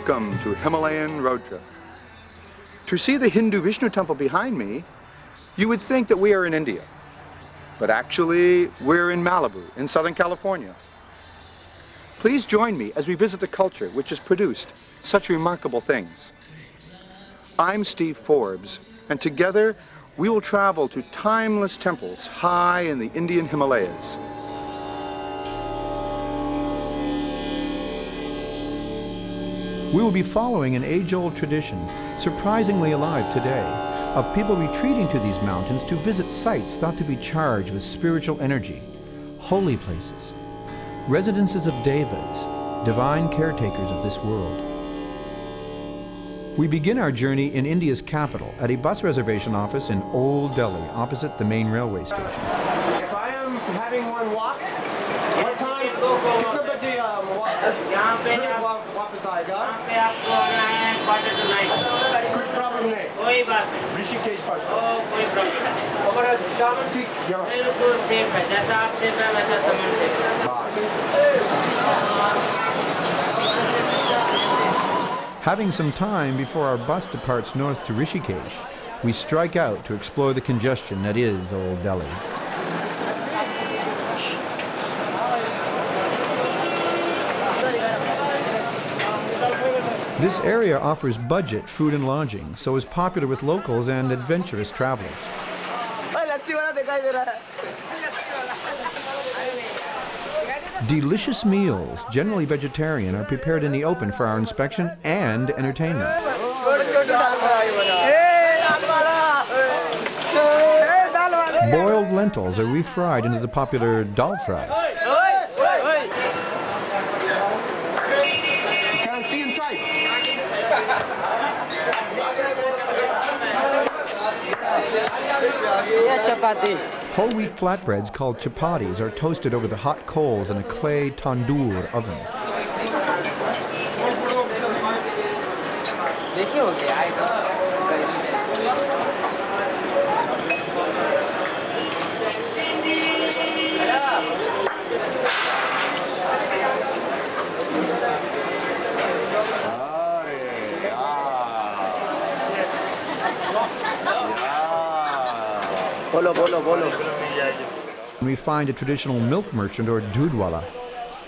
Welcome to Himalayan road trip. To see the Hindu Vishnu temple behind me, you would think that we are in India. But actually, we're in Malibu, in Southern California. Please join me as we visit the culture which has produced such remarkable things. I'm Steve Forbes, and together we will travel to timeless temples high in the Indian Himalayas. We will be following an age-old tradition, surprisingly alive today, of people retreating to these mountains to visit sites thought to be charged with spiritual energy, holy places, residences of devas, divine caretakers of this world. We begin our journey in India's capital at a bus reservation office in Old Delhi, opposite the main railway station. If I am having one walk, what time? कितने बजे यहाँ पे वापस आएगा? यहाँ पे आपको आना है 8:45. कुछ प्रॉब्लम नहीं? कोई बात नहीं. ऋषिकेश पास. कोई प्रॉब्लम नहीं. हमारा सामान ठीक यहाँ. बिल्कुल सेफ है. जैसा आप सेफ है वैसा सामान सेफ है. Having some time before our bus departs north to Rishikesh, we strike out to explore the congestion that is Old Delhi. This area offers budget food and lodging, so is popular with locals and adventurous travelers. Delicious meals, generally vegetarian, are prepared in the open for our inspection and entertainment. Boiled lentils are refried into the popular dal fry. Whole wheat flatbreads called chapatis are toasted over the hot coals in a clay tandoor oven. We find a traditional milk merchant or dudwala.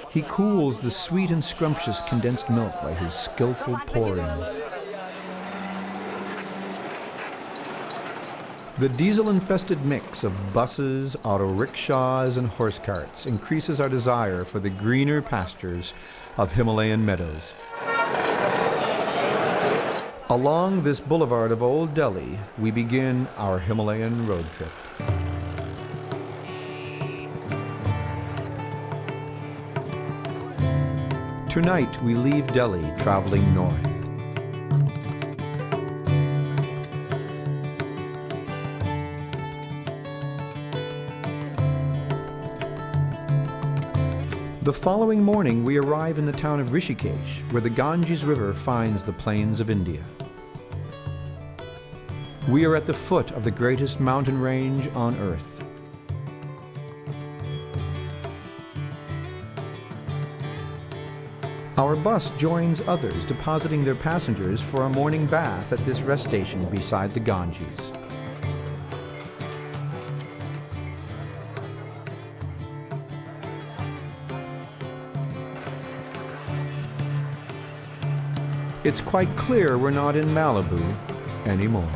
He cools the sweet and scrumptious condensed milk by his skillful pouring. The diesel-infested mix of buses, auto rickshaws, and horse carts increases our desire for the greener pastures of Himalayan meadows. Along this boulevard of Old Delhi, we begin our Himalayan road trip. Tonight, we leave Delhi traveling north. The following morning, we arrive in the town of Rishikesh, where the Ganges River finds the plains of India. We are at the foot of the greatest mountain range on earth. Our bus joins others depositing their passengers for a morning bath at this rest station beside the Ganges. It's quite clear we're not in Malibu anymore.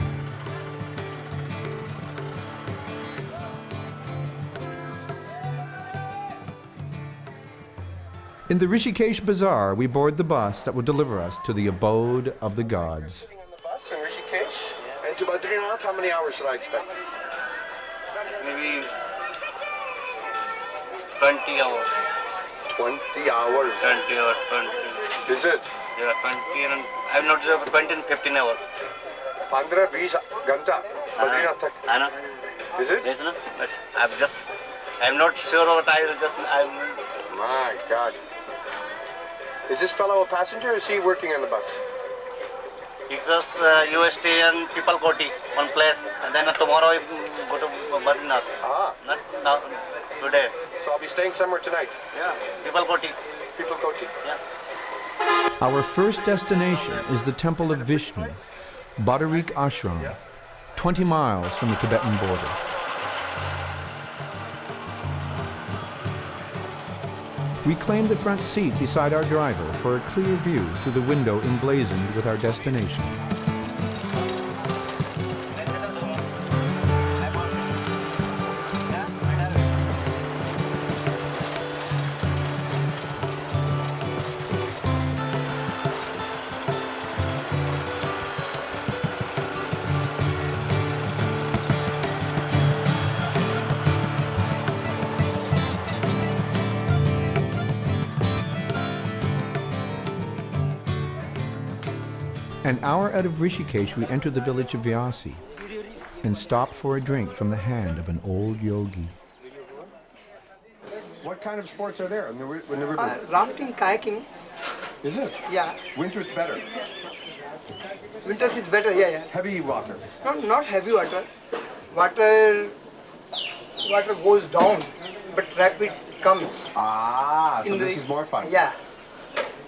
In the Rishikesh Bazaar, we board the bus that will deliver us to the abode of the gods. Sitting on the bus in Rishikesh, and to Badrinath, how many hours should I expect? Maybe 20 hours. 20 hours. 20 or 20. Is it? Yeah, 20 and I'm not sure, 20 and 15 hours. 15-20 घंटा Badrinath tak. I know. Is it? Yes, no? I'm not sure what I will just, My God. Is this fellow a passenger or is he working on the bus? because you stay in People Koti, one place, and then tomorrow you go to Badrinath. Ah. Not now, today. So I'll be staying somewhere tonight. Yeah, People Koti. People Koti. Yeah. Our first destination is the temple of Vishnu, Badarik Ashram, 20 miles from the Tibetan border. We claim the front seat beside our driver for a clear view through the window emblazoned with our destination. An hour out of Rishikesh, we enter the village of Vyasi and stop for a drink from the hand of an old yogi. What kind of sports are there in the river? Rafting, kayaking. Is it? Yeah. Winter it's better. Winters is better, yeah. Heavy water. No, not heavy water. Water goes down, but rapid comes. Ah, so In this the- is more fun. Yeah.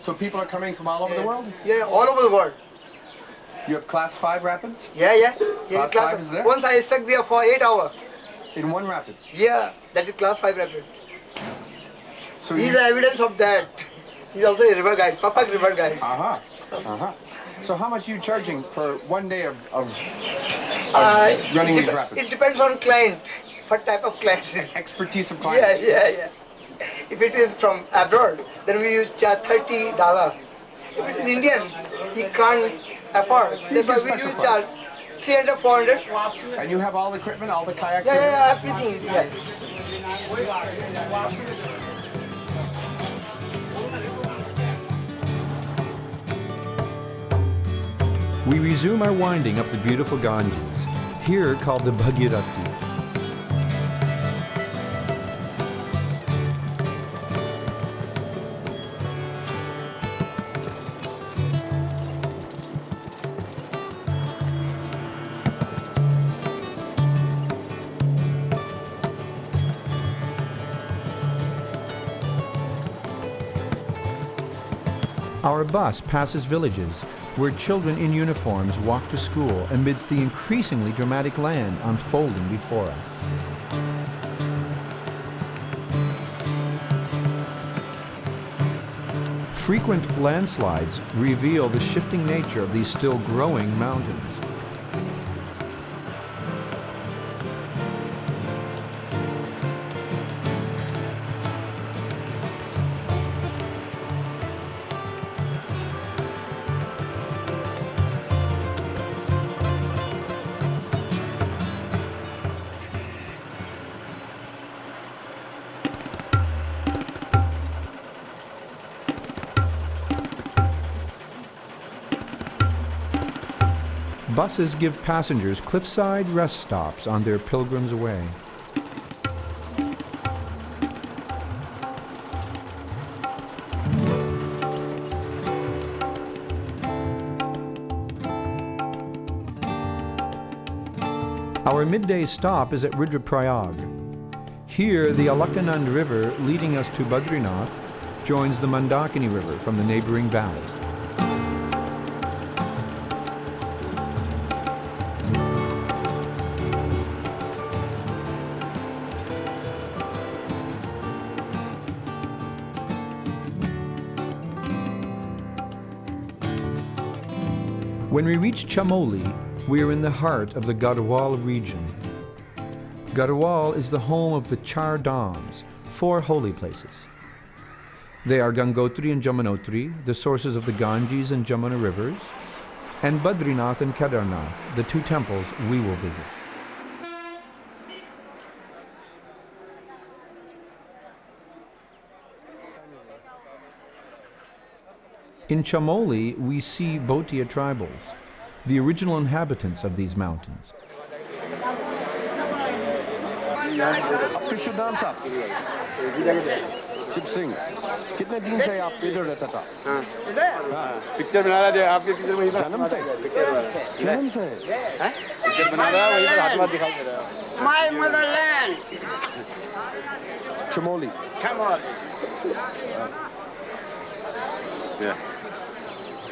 So people are coming from all over the world? Yeah, all over the world. You have class 5 rapids? Yeah. Yeah, Class 5 is there? Once I stuck there for 8 hours. In one rapid? Yeah, that is class 5 rapid. So He is the evidence of that. He's also a river guide, Papak river guide. So how much are you charging for one day of running these rapids? It depends on client, what type of client. Expertise of clients. Yeah. If it is from abroad, then we use charge $30. If it is Indian, he can't afford. That's why we special use price. charge 300, 400. And you have all the equipment, all the kayaks? Yeah, everything. Yeah. We resume our winding up the beautiful Ganges, here called the Bhagirathi. Our bus passes villages where children in uniforms walk to school amidst the increasingly dramatic land unfolding before us. Frequent landslides reveal the shifting nature of these still growing mountains. Buses give passengers cliffside rest stops on their pilgrims' way. Our midday stop is at Rudraprayag. Here, the Alaknanda River, leading us to Badrinath, joins the Mandakini River from the neighboring valley. When we reach Chamoli, we are in the heart of the Garhwal region. Garhwal is the home of the Char Dhams, 4 holy places. They are Gangotri and Jamunotri, the sources of the Ganges and Jamuna rivers, and Badrinath and Kedarnath, the 2 temples we will visit. In Chamoli, we see Bhotia tribals, the original inhabitants of these mountains. कृष्णदान साहब शिव सिंह कितने दिन से आप इधर रहता था picture बना रहा है आपके पिक्चर में जन्म से पिक्चर बना रहा है वही पर हाथ दिखाई दे रहा है My motherland. Chamoli Come on.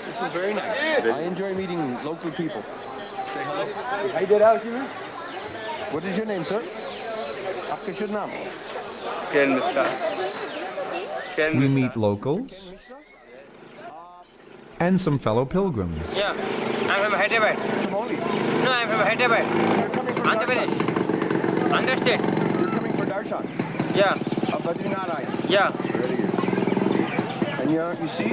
This is very nice. I enjoy meeting local people. Say hello. Hi there, Alkima. What is your name, sir? आपका शुभ नाम? Ken Mishra. Ken We Mishra. meet locals and some fellow pilgrims. Yeah, I'm from Hyderabad. Chamoli. No, I'm from Hyderabad. You're coming from Andhra Darshan. Pradesh. Andhra state. You're coming for Darshan. Yeah, Badrinath. yeah. Very good. And you see,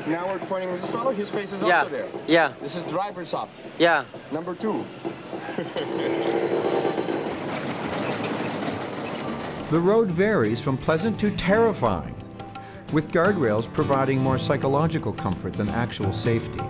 now we're pointing at this fellow. His face is Yeah, also there. yeah, This is driver's up. yeah. Number 2. The road varies from pleasant to terrifying, with guardrails providing more psychological comfort than actual safety.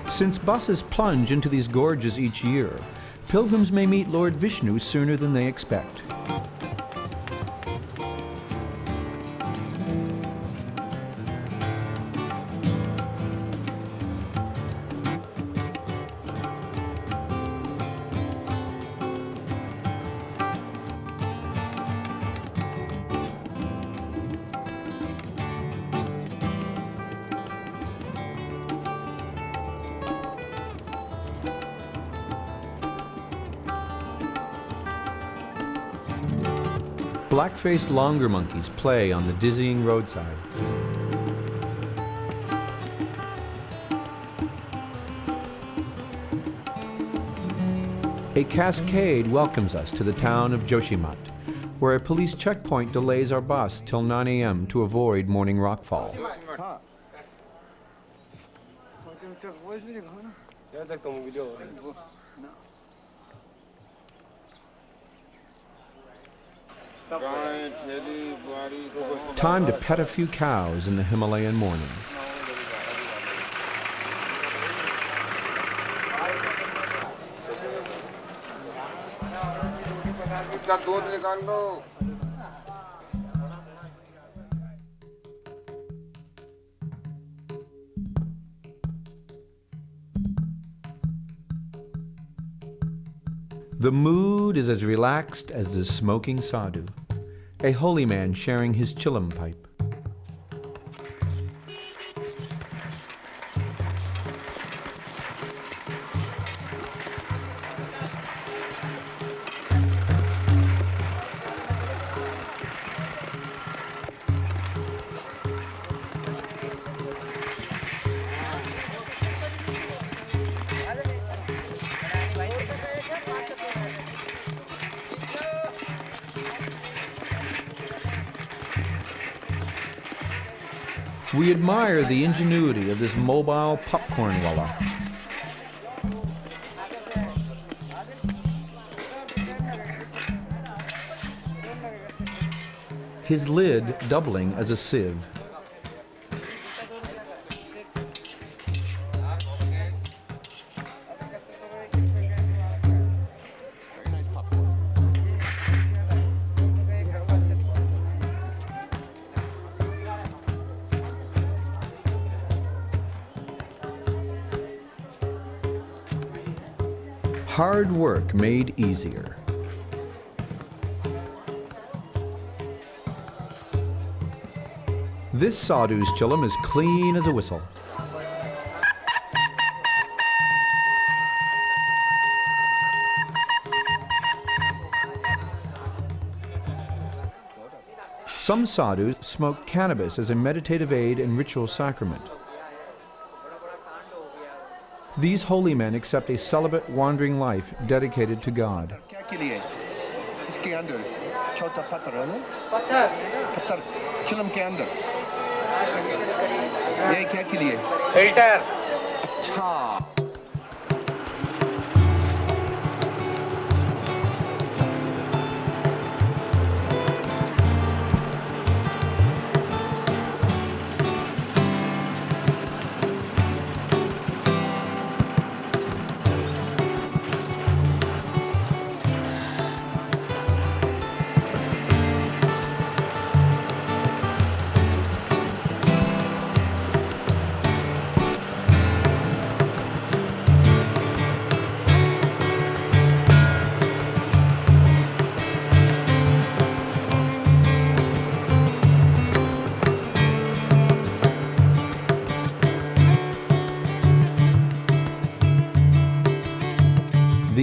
Since buses plunge into these gorges each year, pilgrims may meet Lord Vishnu sooner than they expect. Black-faced longer monkeys play on the dizzying roadside. A cascade welcomes us to the town of Joshimat, where a police checkpoint delays our bus till 9 a.m. to avoid morning rockfall. Time to pet a few cows in the Himalayan morning. इसका दूध निकाल लो. The mood is as relaxed as the smoking sadhu, a holy man sharing his chillum pipe. We admire the ingenuity of this mobile popcorn wallah. His lid doubling as a sieve. Hard work made easier. This sadhu's chillum is clean as a whistle. Some sadhus smoke cannabis as a meditative aid and ritual sacrament. These holy men accept a celibate, wandering life dedicated to God. इसके अंदर छोटा पत्थर है ना? पत्थर चिलम के अंदर ये क्या के लिए? Filter. अच्छा.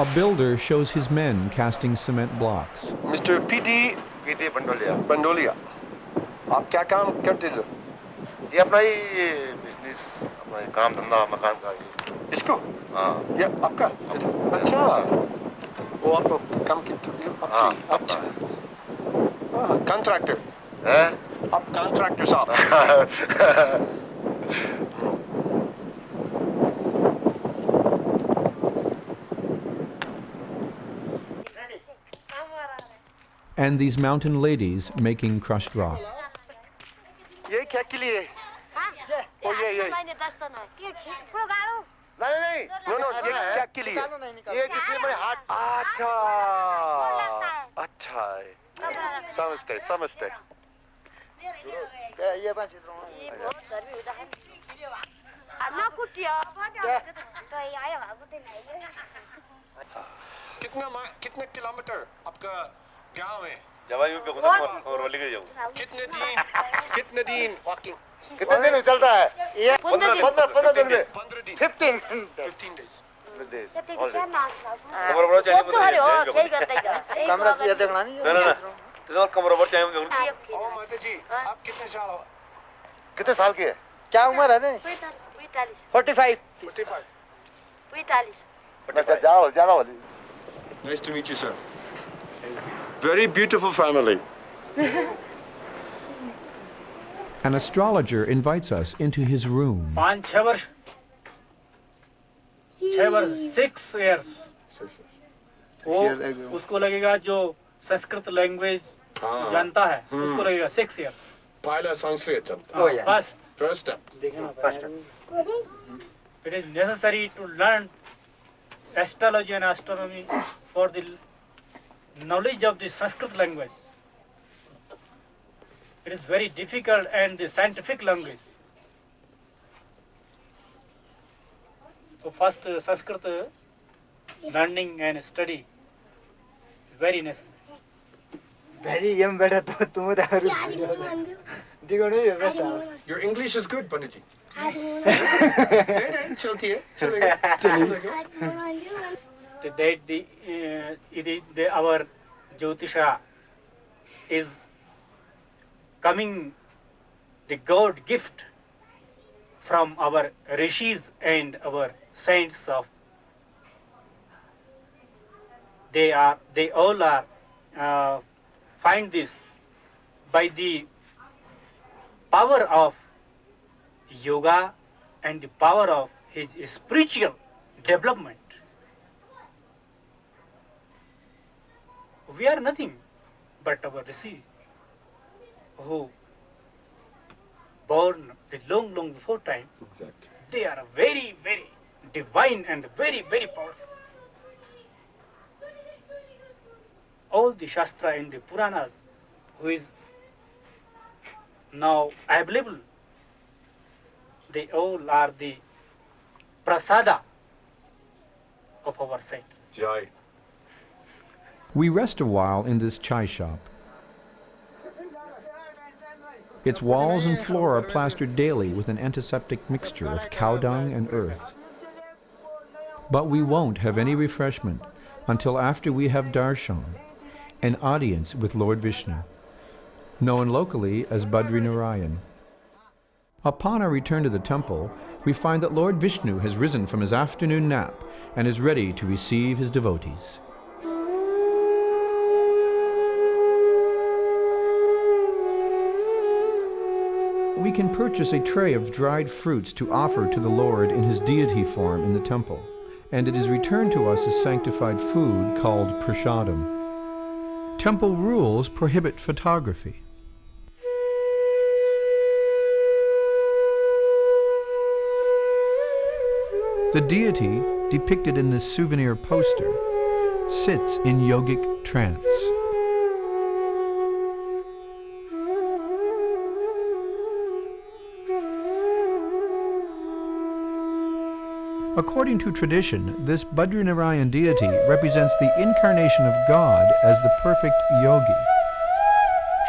A builder shows his men casting cement blocks. Mr. P.D. Bandolia. आप क्या काम करते थे? ये अपना ही बिजनेस, अपना ही काम धंधा मकान का ये। इसको? हाँ। ये आपका? अच्छा। वो आप लोग काम करते हो? हाँ। अच्छा। कॉन्ट्रैक्टर? हैं? आप कॉन्ट्रैक्टर साहब? And these mountain ladies making crushed rock. ये क्या के लिए? ओ ये। नहीं, नो, ये क्या के लिए? ये जिससे मैं हाथ अच्छा समझते। ये बात चित्रों कितना किलोमीटर आपका गांव है? जवाई पे और वाली के जाओ। कितने दिन वॉकिंग? कितने दिन में चलता है? ये 15 दिन में 15 days. कमरा बड़ा चाहिए मुझे। कमरा ये देखना नहीं ना तो कमरा बड़ा चाहिए मुझे। ओ माता जी, आप कितने साल हो? कितने साल की है? क्या उम्र है? 45. 45 जाओ ज्यादा वाली। Nice to meet you, sir. Very beautiful family. An astrologer invites us into his room. 5-6 वर्ष 6 years वो उसको लगेगा जो संस्कृत लैंग्वेज जानता है उसको लगेगा 6 years. पहला संस्कृत चलता. First step. It is necessary to learn astrology and astronomy for the knowledge of the Sanskrit language. It is very difficult and the scientific language. So first Sanskrit learning and study is very necessary. Very young better तुम Your English is good, Pandit ji. नहीं चलती है चलेगा. Our Jyotisha is coming the God gift from our rishis and our saints of. They all are find this by the power of yoga and the power of his spiritual development. We are nothing but our rishi who born the long before time. Exactly. They are very, very divine and very, very powerful. All the Shastra and the Puranas, who is now available, they all are the prasada of our saints. Jai. We rest a while in this chai shop. Its walls and floor are plastered daily with an antiseptic mixture of cow dung and earth. But we won't have any refreshment until after we have darshan, an audience with Lord Vishnu, known locally as Badri Narayan. Upon our return to the temple, we find that Lord Vishnu has risen from his afternoon nap and is ready to receive his devotees. We can purchase a tray of dried fruits to offer to the Lord in his deity form in the temple, and it is returned to us as sanctified food called prasadam. Temple rules prohibit photography. The deity, depicted in this souvenir poster, sits in yogic trance. According to tradition, this Badrinarayan deity represents the incarnation of God as the perfect yogi,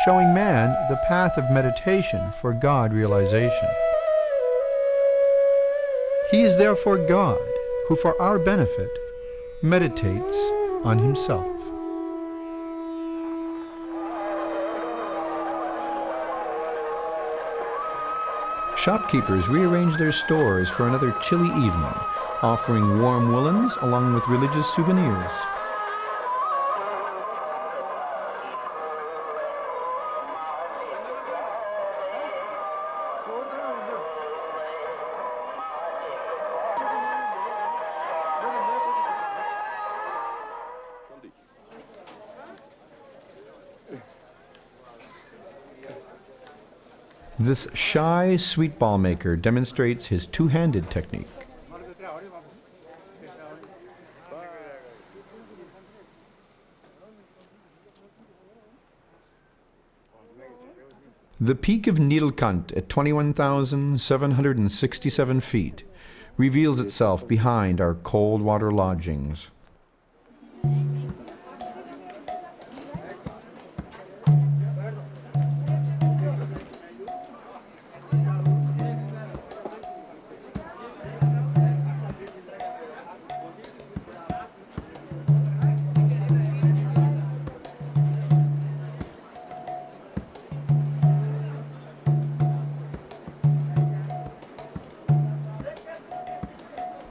showing man the path of meditation for God realization. He is therefore God, who for our benefit meditates on himself. Shopkeepers rearrange their stores for another chilly evening, offering warm woolens along with religious souvenirs. This shy sweet ball maker demonstrates his two-handed technique. The peak of Nilkant at 21,767 feet reveals itself behind our cold water lodgings.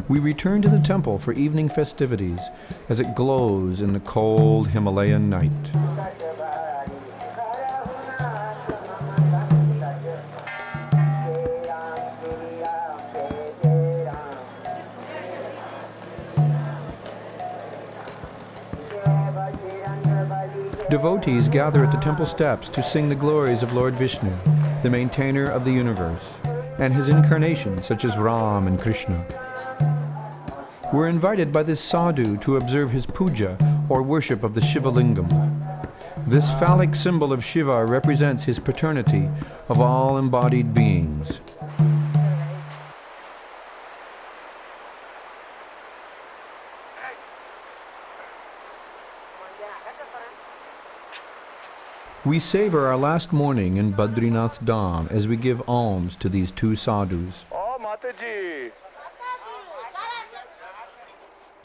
We return to the temple for evening festivities as it glows in the cold Himalayan night. Devotees gather at the temple steps to sing the glories of Lord Vishnu, the maintainer of the universe, and his incarnations such as Ram and Krishna. We're invited by this sadhu to observe his puja, or worship of the Shiva Lingam. This phallic symbol of Shiva represents his paternity of all embodied beings. We savor our last morning in Badrinath Dham as we give alms to these two sadhus. Oh, Mataji!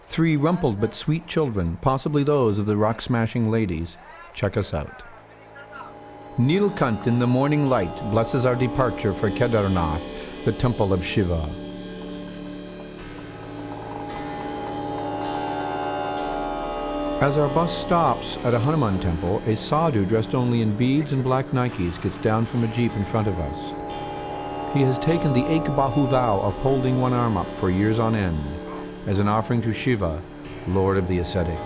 Three rumpled but sweet children, possibly those of the rock-smashing ladies. Check us out. Nilkant in the morning light blesses our departure for Kedarnath, the temple of Shiva. As our bus stops at a Hanuman temple, a sadhu dressed only in beads and black Nikes gets down from a jeep in front of us. He has taken the Ek Bahu vow of holding one arm up for years on end, as an offering to Shiva, Lord of the ascetics.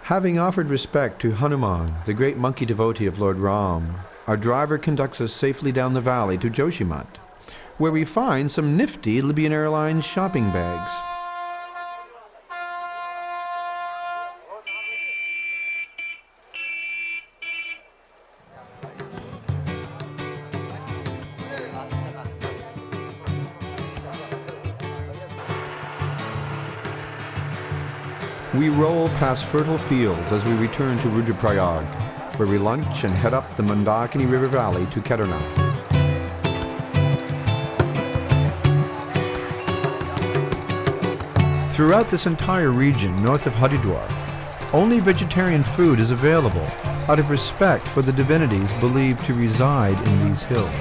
Having offered respect to Hanuman, the great monkey devotee of Lord Ram, our driver conducts us safely down the valley to Joshimat, where we find some nifty Libyan Airlines shopping bags. We roll past fertile fields as we return to Rudraprayag, where we lunch and head up the Mandakini River Valley to Kedarnath. Throughout this entire region north of Haridwar, only vegetarian food is available out of respect for the divinities believed to reside in these hills.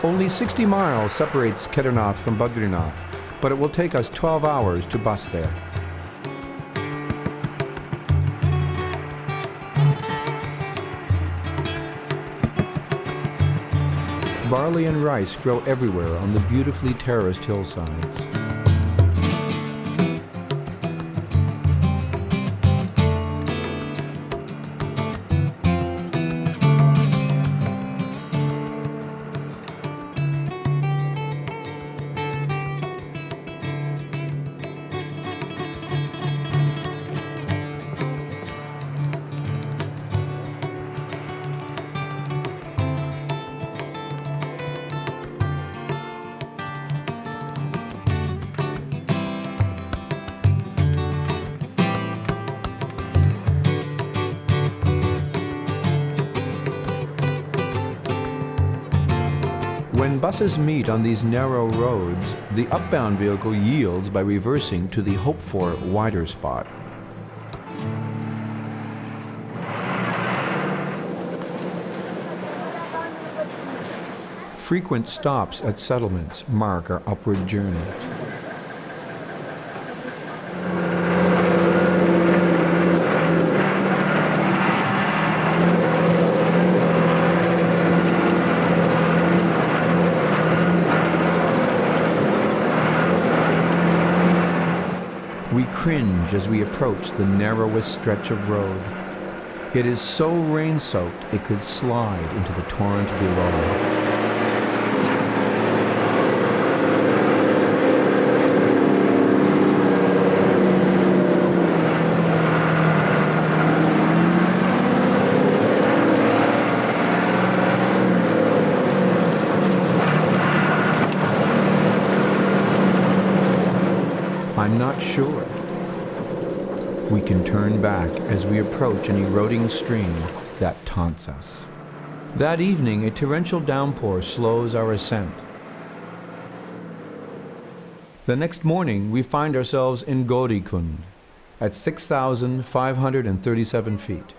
Only 60 miles separates Kedarnath from Badrinath, but it will take us 12 hours to bus there. Barley and rice grow everywhere on the beautifully terraced hillsides. When buses meet on these narrow roads, the upbound vehicle yields by reversing to the hoped-for wider spot. Frequent stops at settlements mark our upward journey. We cringe as we approach the narrowest stretch of road. It is so rain-soaked it could slide into the torrent below. I'm not sure. We can turn back as we approach an eroding stream that taunts us. That evening, a torrential downpour slows our ascent. The next morning, we find ourselves in Gaurikund at 6,537 feet.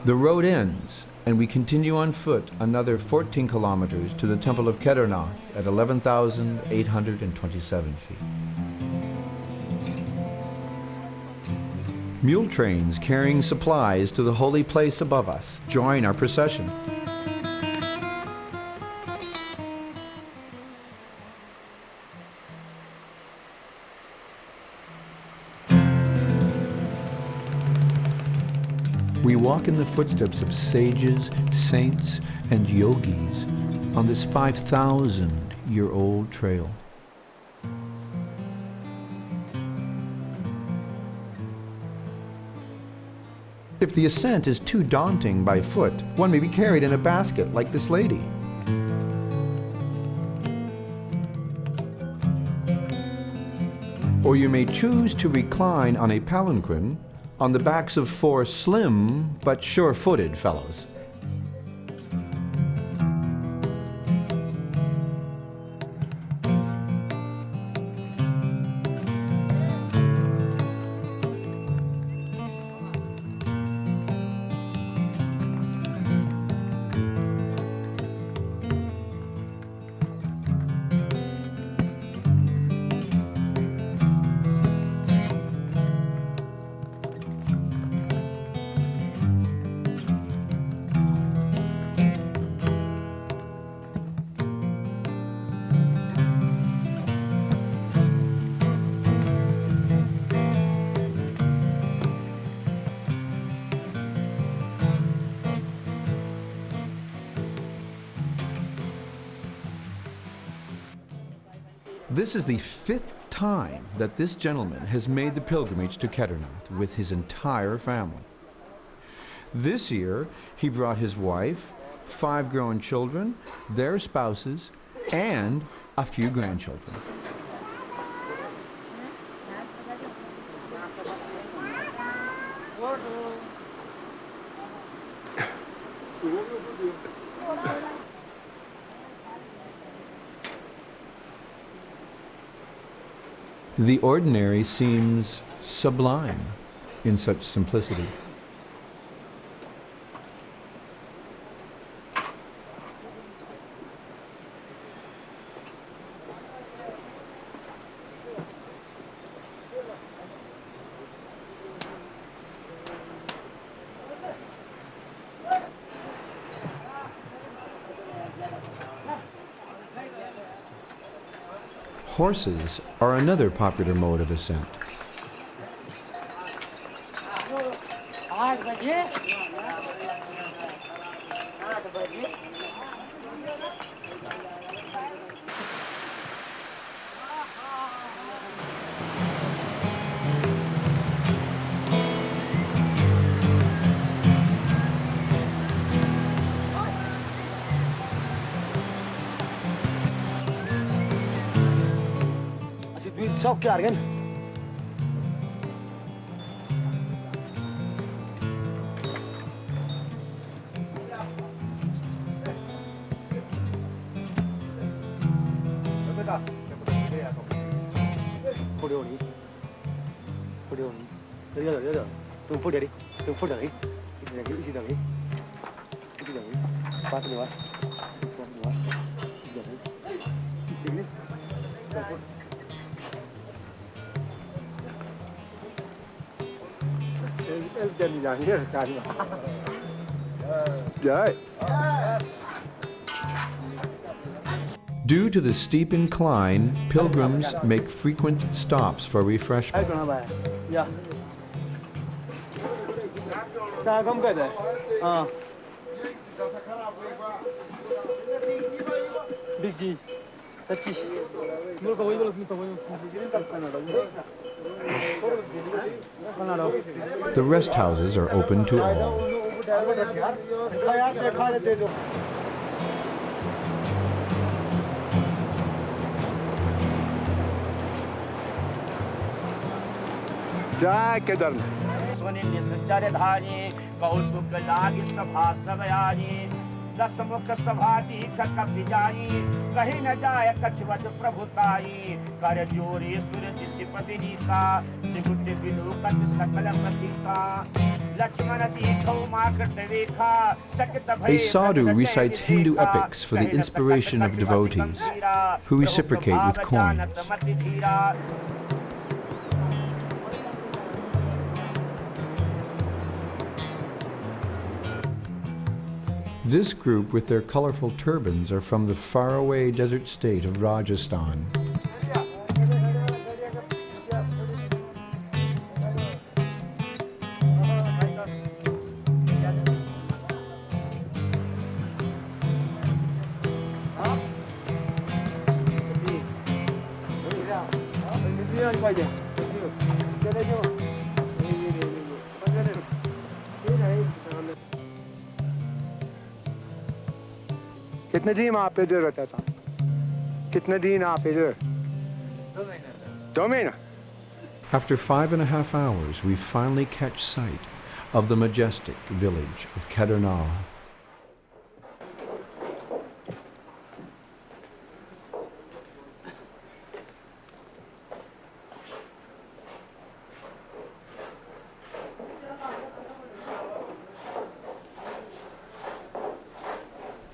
The road ends, and we continue on foot another 14 kilometers to the Temple of Kedarnath at 11,827 feet. Mule trains carrying supplies to the holy place above us join our procession. We walk in the footsteps of sages, saints, and yogis on this 5,000-year-old trail. If the ascent is too daunting by foot, one may be carried in a basket like this lady. Or you may choose to recline on a palanquin on the backs of 4 slim but sure-footed fellows. This is the 5th time that this gentleman has made the pilgrimage to Kedarnath with his entire family. This year, he brought his wife, 5 grown children, their spouses, and a few grandchildren. The ordinary seems sublime in such simplicity. Horses are another popular mode of ascent. Sao क्या organ Due to the steep incline, pilgrims make frequent stops for refreshment. The rest houses are open to all. Jai Kedar. दसमुख सभाटी कपि जाई कहीं न जाय कछवत प्रभुताई कर जोरे सूरज सिपति रीता त्रिभुज विलोकत सकल प्रतीका लक्ष्मण दीखौ माकट रेखा सकित भय A sadhu recites Hindu epics for the inspiration of devotees, who reciprocate with coins. This group with their colorful turbans are from the faraway desert state of Rajasthan. कितने दिन आप इधर रहता था कितने दिन आप इधर 2 महीना After 5.5 hours, we finally catch sight of the majestic village of Kedarnath.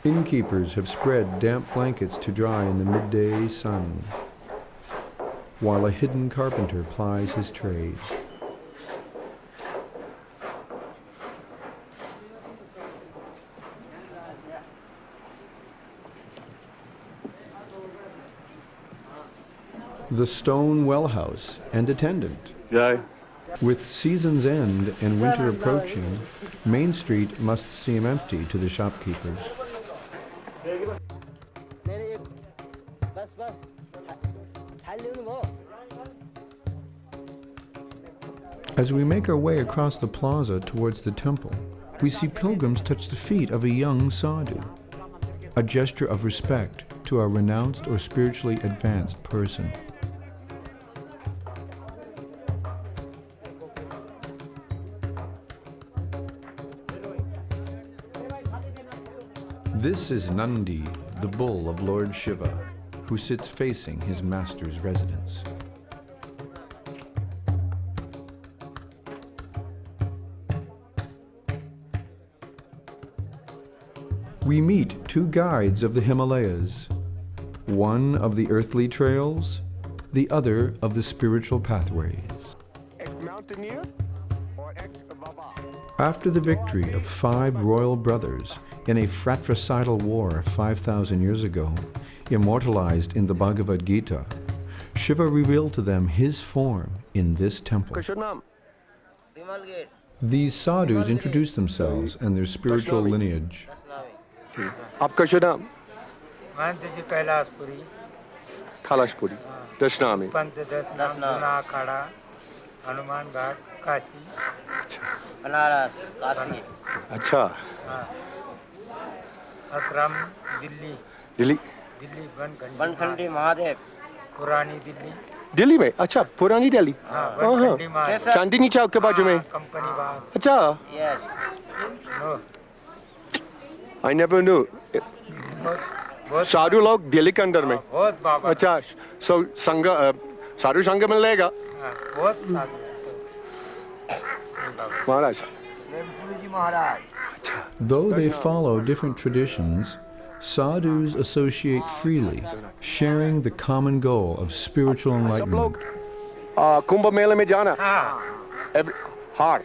Innkeepers have spread damp blankets to dry in the midday sun, while a hidden carpenter plies his trade. The stone well house and attendant. Jai. With season's end and winter approaching, Main Street must seem empty to the shopkeepers. As we make our way across the plaza towards the temple, we see pilgrims touch the feet of a young sadhu, a gesture of respect to a renounced or spiritually advanced person. This is Nandi, the bull of Lord Shiva, who sits facing his master's residence. We meet 2 guides of the Himalayas, one of the earthly trails, the other of the spiritual pathways. Ex-mountaineer or ex-baba? After the victory of 5 royal brothers in a fratricidal war 5,000 years ago, immortalized in the Bhagavad Gita, Shiva revealed to them his form in this temple. These sadhus introduce themselves and their spiritual lineage. आपका शुभ नाम? कैलाशपुरी कैलाशपुरी दशनामी पंचदश नाम जुना अखाड़ा हनुमान घाट काशी बनारस काशी अच्छा आश्रम दिल्ली दिल्ली दिल्ली बनखंडी महादेव पुरानी दिल्ली दिल्ली में अच्छा पुरानी दिल्ली बनखंडी महादेव चांदनी चौक के बाजू में कंपनी बाग अच्छा यस I never knew साधु लोग दिल्ली के अंदर में बहुत बाबा अच्छा so संघ साधु संघ मिलेगा बहुत साधु महाराज Though they follow different traditions, sadhus associate freely, sharing the common goal of spiritual सब enlightenment. लोग कुंभ मेले में जाना हार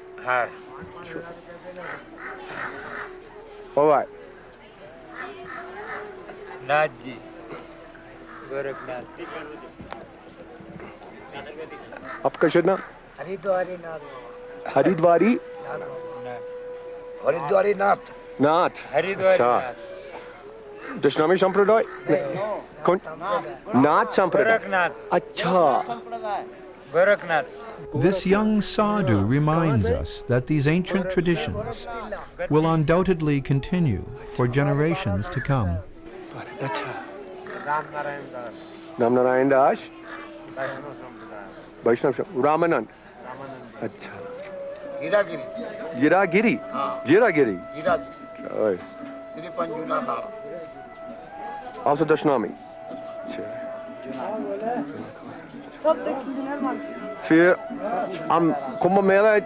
all right नाथ जी गोरखनाथ आपका शुभ नाम? हरिद्वारी नाथ हरिद्वारी हरिद्वारी नाथ नाथ हरिद्वारी अच्छा दशनामी संप्रदाय कौन नाथ संप्रदाय गोरखनाथ अच्छा Gorakhnath This young sadhu reminds us that these ancient traditions will undoubtedly continue for generations to come. अच्छा राम नारायण दास नाम नारायण दास वैष्णव संप्रदाय वैष्णव रामानंद अच्छा हीरागिरी गिरागिरी गिरागिरी हीरागिरी श्री पंजुना खाड़ा also दशनामी अच्छा फिर हम कुंभ मेला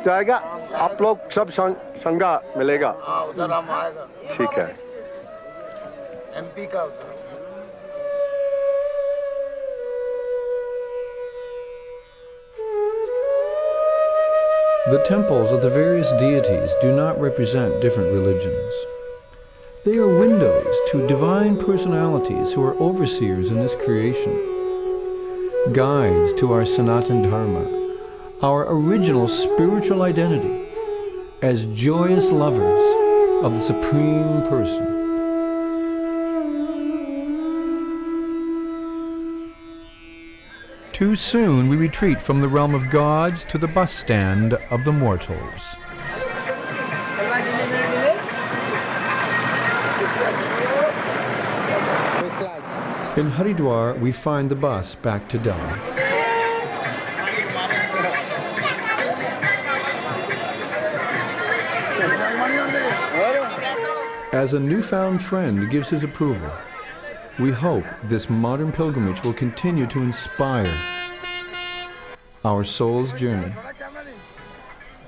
जाएगा आप लोग सब संगा मिलेगा उधर हम आएगा ठीक है एमपी का उधर The temples of the various deities do not represent different religions. They are windows to divine personalities who are overseers in this creation, guides to our Sanatan Dharma, our original spiritual identity as joyous lovers of the Supreme Person. Too soon we retreat from the realm of gods to the bus stand of the mortals. In Haridwar, we find the bus back to Delhi. As a newfound friend gives his approval, we hope this modern pilgrimage will continue to inspire our soul's journey,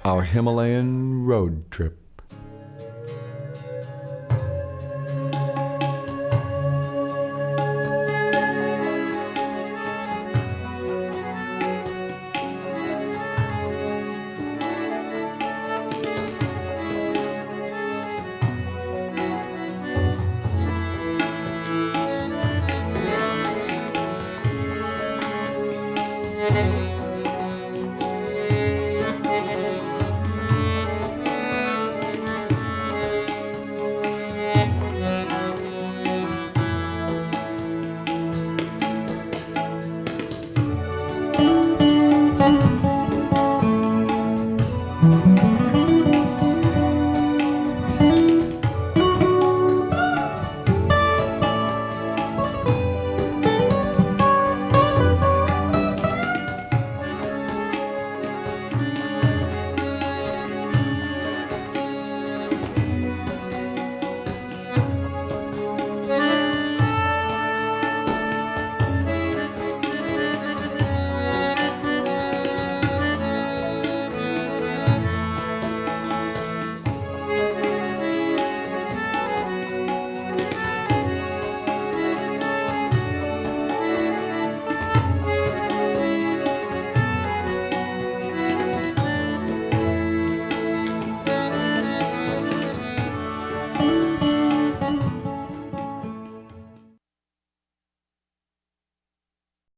our Himalayan road trip.